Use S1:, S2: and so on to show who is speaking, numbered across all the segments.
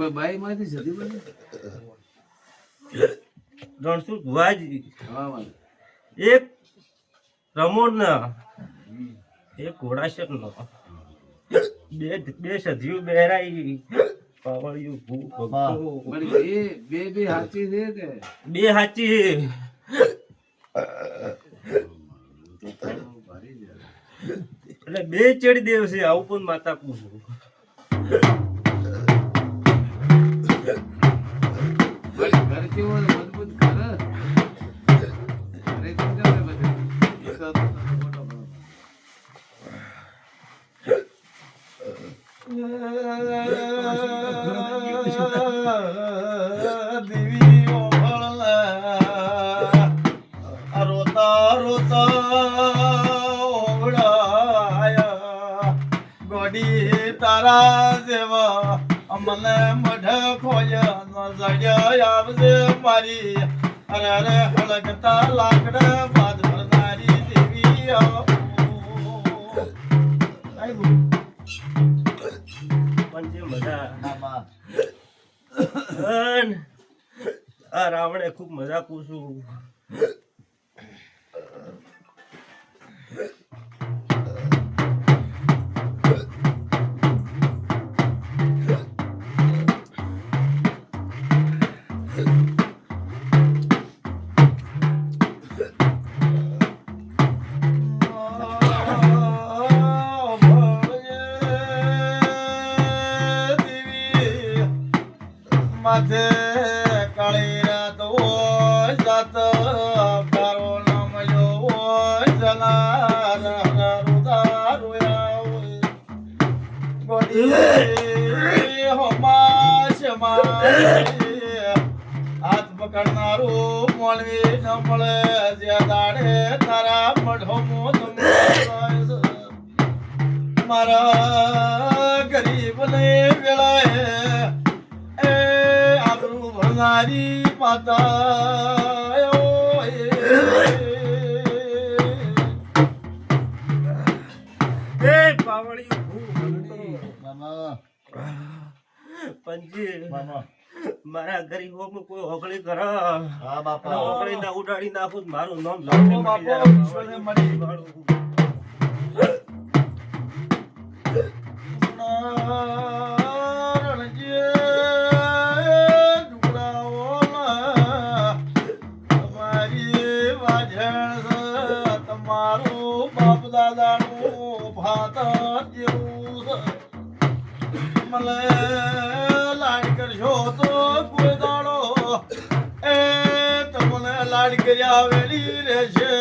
S1: કોઈ બાઈ માંથી જતી બને
S2: રણછોડ ભુવાજી
S1: હા વાલે
S2: એક રમોડ ન એક ઘોડાશર નો બે સજીવ બેરાઈ પાવળિયું ભૂ
S1: એ બે હાચી છે કે
S2: બે હાચી એટલે બે ચડી દેવ છે આવું પણ માતા પૂછું
S1: ઘર કેવો મજબૂત ઘર ઘરે કેમ કરે બધું એક તો મોટો બનો.
S3: દેવી ઓગળના રોતા રોતા ઓગળાયા ગોડી તારા જેવા અમને મઢ ખોયા ન જડ્યા આવજે મારી અરે અરે હળગતા લાકડા બાદ ભરનારી દેવી
S2: પણ જે મજા અન આ રાવણે ખૂબ મજા પૂછું
S3: માથે કાળી રાત હોય જાત તારો નામ લો હોય જલા રૂદા રોયા હોય ગોડી હોમાશ હાથ પકડનારું મોલવી ન મળે જ્યાં દાડે તારા મઢો મોત મારા ગરીબને વેળાએ ભરનારી માતા
S2: એ પાવળિયું ભૂ પંજી મારા ગરીબોમાં કોઈ ઓગળી કર ઓગળી ના ઉડાડી નાખું મારું નામ
S3: તમારું બાપ દાદાનું ભાત જેવું મને લાડ કરશો તો કોઈ દાડો એ તમને લાડ કર્યા વેલી રહેશે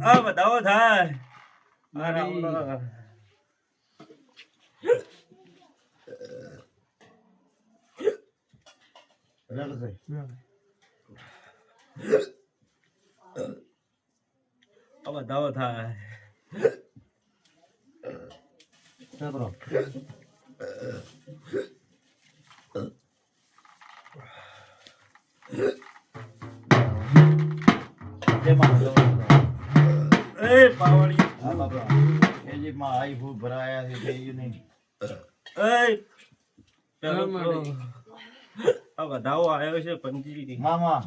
S2: આ બતાવો થાય મારા બતાવો થાય એ પાવળી
S3: આઈ ફૂલ ભરાયા છે નહીં
S2: એ પેલો આ બતાવો આવ્યો છે પંજી
S3: મામા